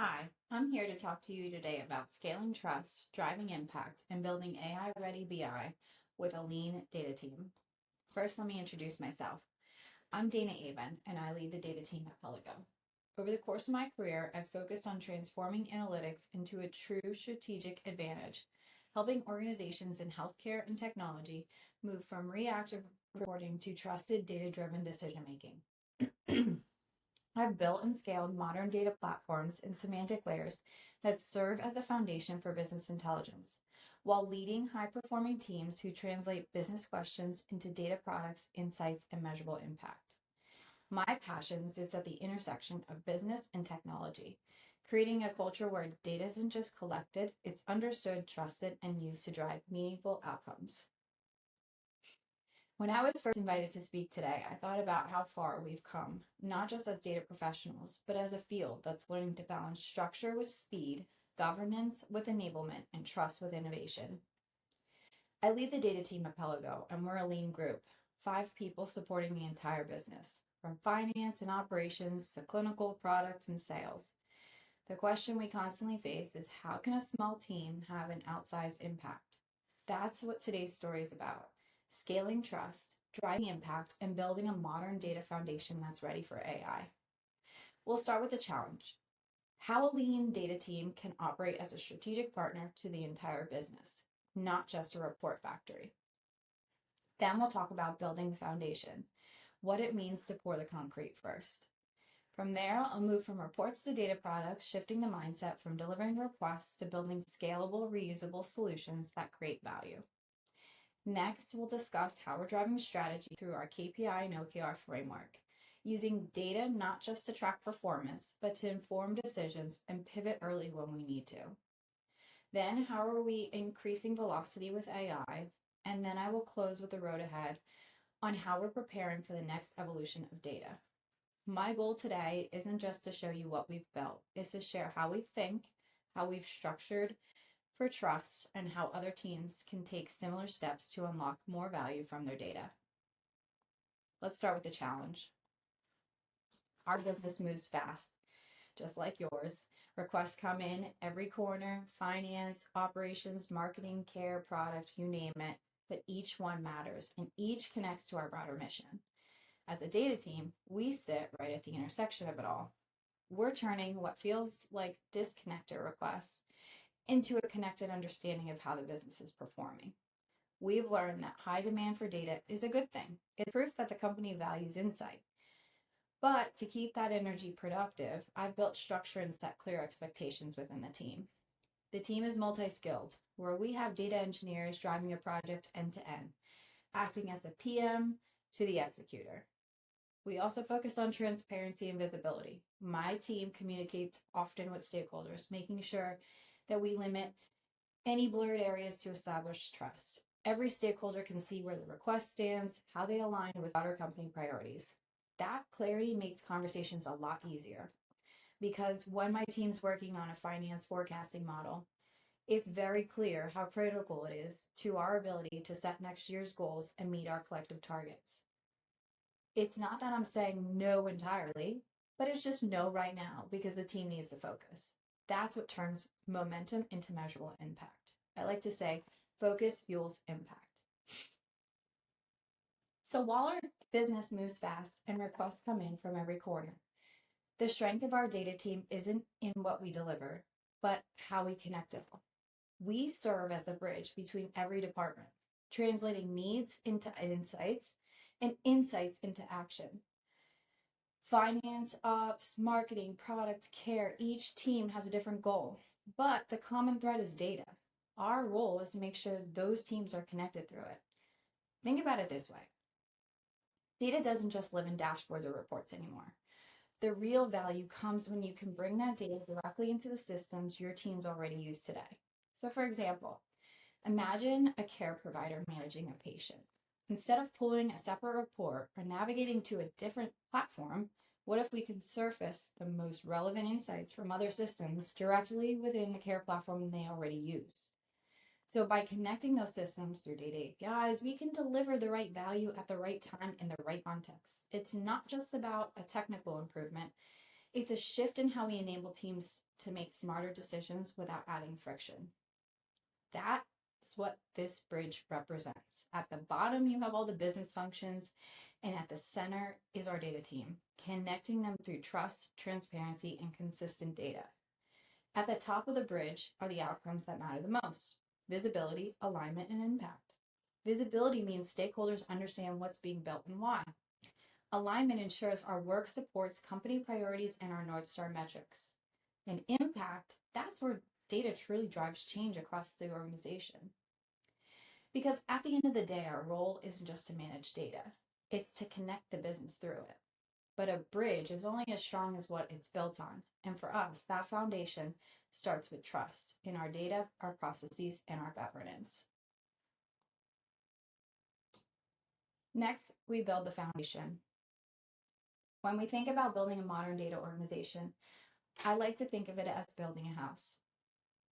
Hi, I'm here to talk to you today about scaling trust, driving impact, and building AI-ready BI with a lean data team. First, let me introduce myself. I'm Dana Abend, and I lead the data team at Pelago. Over the course of my career, I've focused on transforming analytics into a true strategic advantage, helping organizations in healthcare and technology move from reactive reporting to trusted data-driven decision-making. I've built and scaled modern data platforms and semantic layers that serve as the foundation for business intelligence, while leading high-performing teams who translate business questions into data products, insights, and measurable impact. My passion sits at the intersection of business and technology, creating a culture where data isn't just collected, it's understood, trusted, and used to drive meaningful outcomes. When I was first invited to speak today, I thought about how far we've come, not just as data professionals, but as a field that's learning to balance structure with speed, governance with enablement, and trust with innovation. I lead the data team at Pelago, and we're a lean group, 5 people supporting the entire business, from finance and operations to clinical, product, and sales. The question we constantly face is, how can a small team have an outsized impact? That's what today's story is about: scaling trust, driving impact, and building a modern data foundation that's ready for AI. We'll start with the challenge: how a lean data team can operate as a strategic partner to the entire business, not just a report factory. Then we'll talk about building the foundation, what it means to pour the concrete first. From there, I'll move from reports to data products, shifting the mindset from delivering requests to building scalable, reusable solutions that create value. Next, we'll discuss how we're driving strategy through our KPI and OKR framework, using data not just to track performance, but to inform decisions and pivot early when we need to. Then, how are we increasing velocity with AI? And then I will close with the road ahead on how we're preparing for the next evolution of data. My goal today isn't just to show you what we've built, it's to share how we think, how we've structured for trust, and how other teams can take similar steps to unlock more value from their data. Let's start with the challenge. Our business moves fast, just like yours. Requests come in every corner: finance, operations, marketing, care, product, you name it. But each one matters, and each connects to our broader mission. As a data team, we sit right at the intersection of it all. We're turning what feels like disconnected requests into a connected understanding of how the business is performing. We've learned that high demand for data is a good thing. It's proof that the company values insight. But to keep that energy productive, I've built structure and set clear expectations within the team. The team is multi-skilled, where we have data engineers driving a project end to end, acting as the PM to the executor. We also focus on transparency and visibility. My team communicates often with stakeholders, making sure that we limit any blurred areas to establish trust. Every stakeholder can see where the request stands, how they align with broader company priorities. That clarity makes conversations a lot easier, because when my team's working on a finance forecasting model, it's very clear how critical it is to our ability to set next year's goals and meet our collective targets. It's not that I'm saying no entirely, but it's just no right now because the team needs to focus. That's what turns momentum into measurable impact. I like to say focus fuels impact. So while our business moves fast and requests come in from every corner, the strength of our data team isn't in what we deliver, but how we connect it all. We serve as the bridge between every department, translating needs into insights and insights into action. Finance, ops, marketing, product, care, each team has a different goal, but the common thread is data. Our role is to make sure those teams are connected through it. Think about it this way. Data doesn't just live in dashboards or reports anymore. The real value comes when you can bring that data directly into the systems your teams already use today. So for example, imagine a care provider managing a patient. Instead of pulling a separate report or navigating to a different platform, what if we could surface the most relevant insights from other systems directly within the care platform they already use? So by connecting those systems through data APIs, we can deliver the right value at the right time in the right context. It's not just about a technical improvement. It's a shift in how we enable teams to make smarter decisions without adding friction. That's what this bridge represents. At the bottom, you have all the business functions, and at the center is our data team, connecting them through trust, transparency, and consistent data. At the top of the bridge are the outcomes that matter the most: visibility, alignment, and impact. Visibility means stakeholders understand what's being built and why. Alignment ensures our work supports company priorities and our North Star metrics. And impact, that's where data truly drives change across the organization. Because at the end of the day, our role isn't just to manage data, it's to connect the business through it. But a bridge is only as strong as what it's built on. And for us, that foundation starts with trust in our data, our processes, and our governance. Next, we build the foundation. When we think about building a modern data organization, I like to think of it as building a house.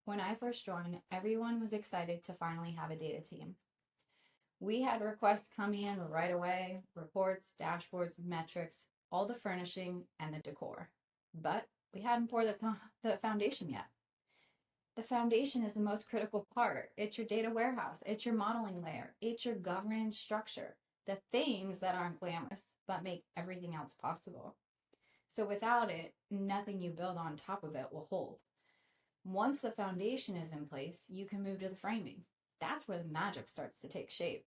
When I first joined, everyone was excited to finally have a data team. We had requests coming in right away, reports, dashboards, metrics, all the furnishing, and the decor. But we hadn't poured the foundation yet. The foundation is the most critical part. It's your data warehouse. It's your modeling layer. It's your governance structure. The things that aren't glamorous, but make everything else possible. So without it, nothing you build on top of it will hold. Once the foundation is in place, you can move to the framing. That's where the magic starts to take shape.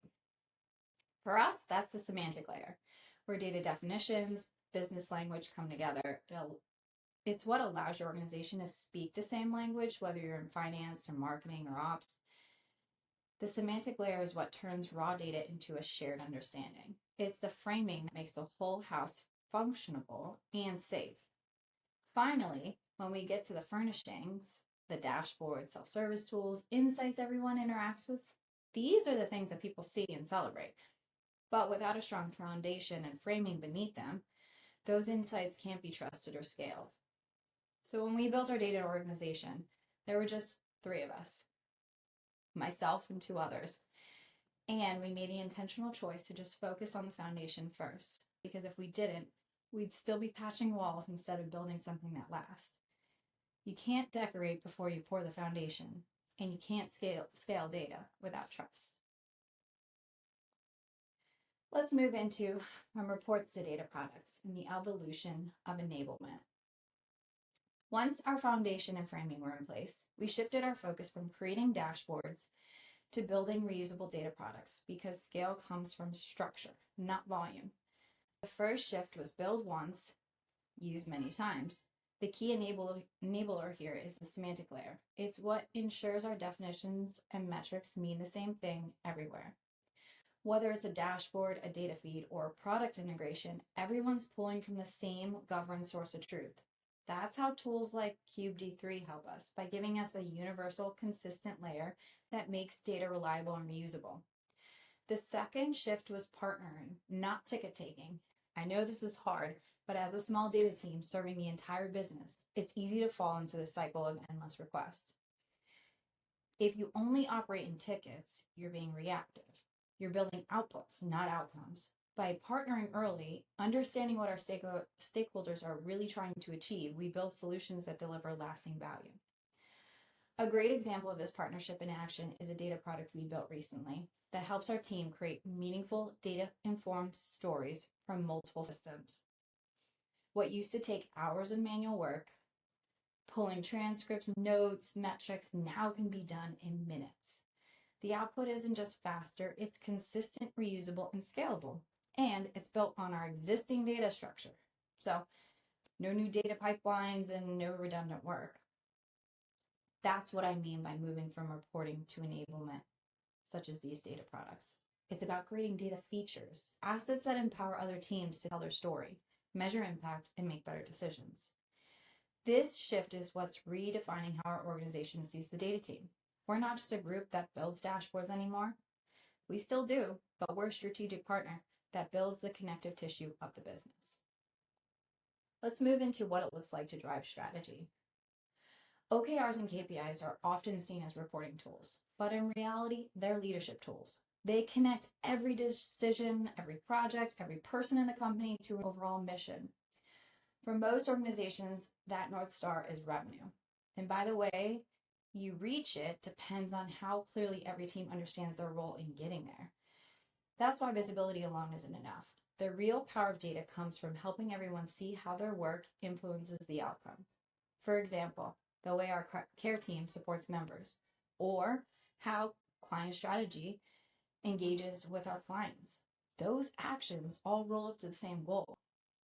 For us, that's the semantic layer, where data definitions, business language come together. It's what allows your organization to speak the same language, whether you're in finance or marketing or ops. The semantic layer is what turns raw data into a shared understanding. It's the framing that makes the whole house functionable and safe. Finally, when we get to the furnishings, the dashboard, self-service tools, insights everyone interacts with, these are the things that people see and celebrate. But without a strong foundation and framing beneath them, those insights can't be trusted or scaled. So when we built our data organization, there were just 3 of us, myself and 2 others. And we made the intentional choice to just focus on the foundation first, because if we didn't, we'd still be patching walls instead of building something that lasts. You can't decorate before you pour the foundation, and you can't scale data without trust. Let's move into from reports to data products and the evolution of enablement. Once our foundation and framing were in place, we shifted our focus from creating dashboards to building reusable data products, because scale comes from structure, not volume. The first shift was build once, use many times. The key enabler here is the semantic layer. It's what ensures our definitions and metrics mean the same thing everywhere. Whether it's a dashboard, a data feed, or a product integration, everyone's pulling from the same governed source of truth. That's how tools like CubeD3 help us, by giving us a universal, consistent layer that makes data reliable and reusable. The second shift was partnering, not ticket taking. I know this is hard, but as a small data team serving the entire business, it's easy to fall into the cycle of endless requests. If you only operate in tickets, you're being reactive. You're building outputs, not outcomes. By partnering early, understanding what our stakeholders are really trying to achieve, we build solutions that deliver lasting value. A great example of this partnership in action is a data product we built recently that helps our team create meaningful, data-informed stories from multiple systems. What used to take hours of manual work, pulling transcripts, notes, metrics, now can be done in minutes. The output isn't just faster, it's consistent, reusable, and scalable. And it's built on our existing data structure. So no new data pipelines and no redundant work. That's what I mean by moving from reporting to enablement, such as these data products. It's about creating data features, assets that empower other teams to tell their story, measure impact, and make better decisions. This shift is what's redefining how our organization sees the data team. We're not just a group that builds dashboards anymore. We still do, but we're a strategic partner that builds the connective tissue of the business. Let's move into what it looks like to drive strategy. OKRs and KPIs are often seen as reporting tools, but in reality, they're leadership tools. They connect every decision, every project, every person in the company to an overall mission. For most organizations, that North Star is revenue. And by the way, you reach it depends on how clearly every team understands their role in getting there. That's why visibility alone isn't enough. The real power of data comes from helping everyone see how their work influences the outcome. For example, the way our care team supports members, or how client strategy engages with our clients. Those actions all roll up to the same goal.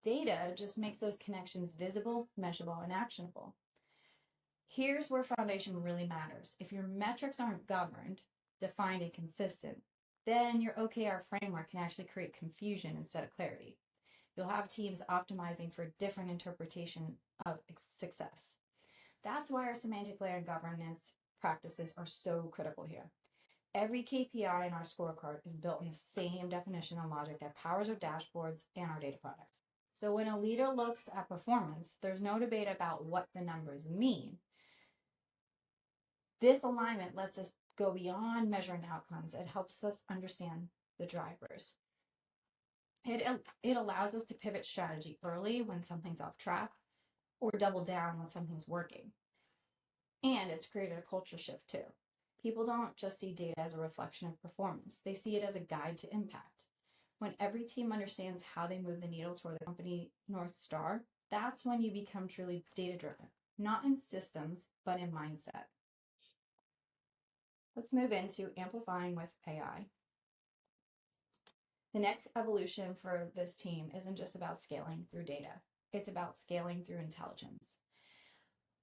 Data just makes those connections visible, measurable, and actionable. Here's where foundation really matters. If your metrics aren't governed, defined, and consistent, then your OKR framework can actually create confusion instead of clarity. You'll have teams optimizing for different interpretation of success. That's why our semantic layer and governance practices are so critical here. Every KPI in our scorecard is built on the same definition and logic that powers our dashboards and our data products. So when a leader looks at performance, there's no debate about what the numbers mean. This alignment lets us go beyond measuring outcomes. It helps us understand the drivers. It allows us to pivot strategy early when something's off track or double down when something's working. And it's created a culture shift too. People don't just see data as a reflection of performance. They see it as a guide to impact. When every team understands how they move the needle toward the company North Star, that's when you become truly data-driven, not in systems, but in mindset. Let's move into amplifying with AI. The next evolution for this team isn't just about scaling through data. It's about scaling through intelligence.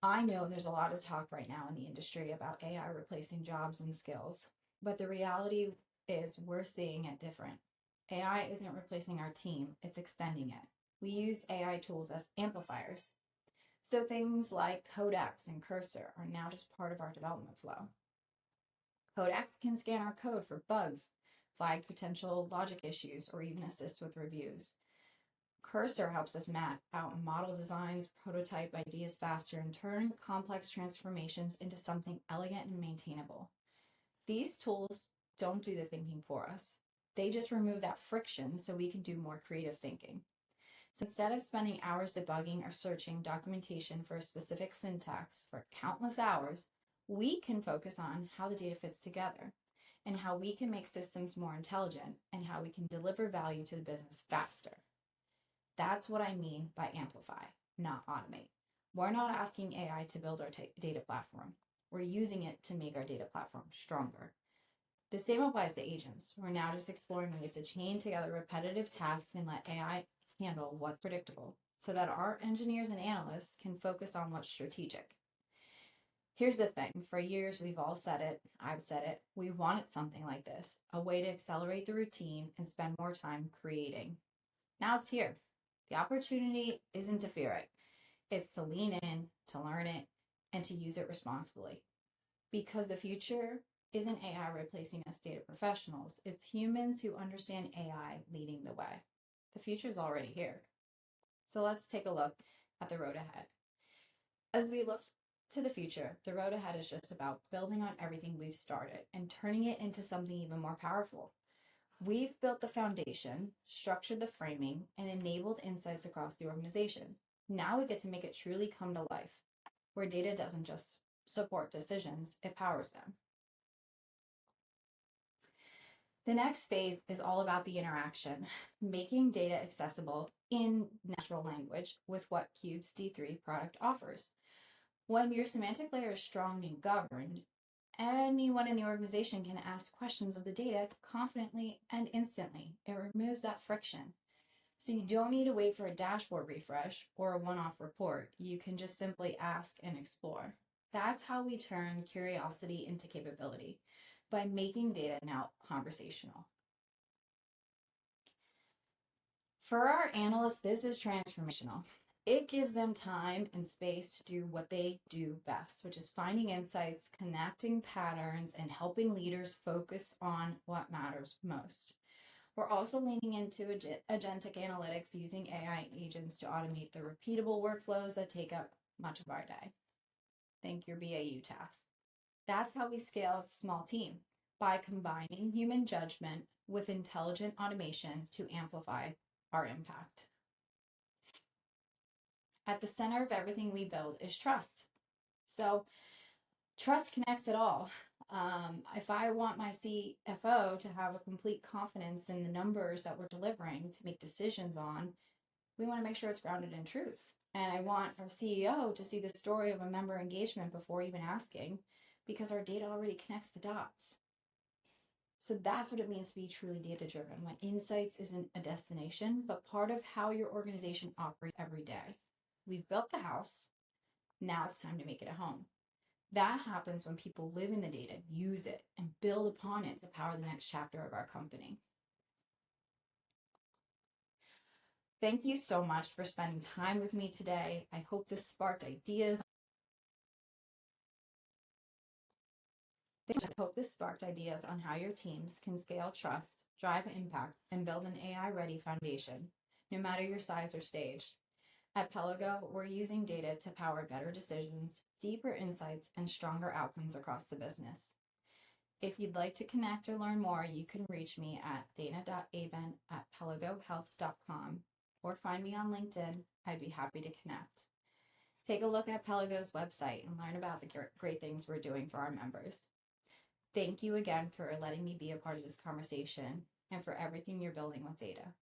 I know there's a lot of talk right now in the industry about AI replacing jobs and skills, but the reality is we're seeing it different. AI isn't replacing our team, it's extending it. We use AI tools as amplifiers. So things like Codex and Cursor are now just part of our development flow. Codex can scan our code for bugs, flag potential logic issues, or even assist with reviews. Cursor helps us map out model designs, prototype ideas faster, and turn complex transformations into something elegant and maintainable. These tools don't do the thinking for us. They just remove that friction so we can do more creative thinking. So instead of spending hours debugging or searching documentation for a specific syntax for countless hours, we can focus on how the data fits together and how we can make systems more intelligent and how we can deliver value to the business faster. That's what I mean by amplify, not automate. We're not asking AI to build our data platform. We're using it to make our data platform stronger. The same applies to agents. We're now just exploring ways to chain together repetitive tasks and let AI handle what's predictable so that our engineers and analysts can focus on what's strategic. Here's the thing. For years, we've all said it. I've said it. We wanted something like this, a way to accelerate the routine and spend more time creating. Now it's here. The opportunity isn't to fear it. It's to lean in, to learn it, and to use it responsibly. Because the future isn't AI replacing us data professionals. It's humans who understand AI leading the way. The future is already here. So let's take a look at the road ahead. As we look to the future, the road ahead is just about building on everything we've started and turning it into something even more powerful. We've built the foundation, structured the framing, and enabled insights across the organization. Now we get to make it truly come to life, where data doesn't just support decisions, it powers them. The next phase is all about the interaction, making data accessible in natural language with what Cube's D3 product offers. When your semantic layer is strong and governed, anyone in the organization can ask questions of the data confidently and instantly. It removes that friction. So you don't need to wait for a dashboard refresh or a one-off report. You can just simply ask and explore. That's how we turn curiosity into capability, by making data now conversational. For our analysts, this is transformational. It gives them time and space to do what they do best, which is finding insights, connecting patterns, and helping leaders focus on what matters most. We're also leaning into agentic analytics using AI agents to automate the repeatable workflows that take up much of our day. Think your BAU tasks. That's how we scale as a small team, by combining human judgment with intelligent automation to amplify our impact. At the center of everything we build is trust. So trust connects it all. If I want my CFO to have a complete confidence in the numbers that we're delivering to make decisions on, we want to make sure it's grounded in truth. And I want our CEO to see the story of a member engagement before even asking, because our data already connects the dots. So that's what it means to be truly data driven, when insights isn't a destination, but part of how your organization operates every day. We've built the house. Now it's time to make it a home. That happens when people live in the data, use it, and build upon it to power the next chapter of our company. Thank you so much for spending time with me today. I hope this sparked ideas. On how your teams can scale trust, drive impact, and build an AI-ready foundation, no matter your size or stage. At Pelago, we're using data to power better decisions, deeper insights, and stronger outcomes across the business. If you'd like to connect or learn more, you can reach me at dana.abend@pelagohealth.com or find me on LinkedIn. I'd be happy to connect. Take a look at Pelago's website and learn about the great things we're doing for our members. Thank you again for letting me be a part of this conversation and for everything you're building with data.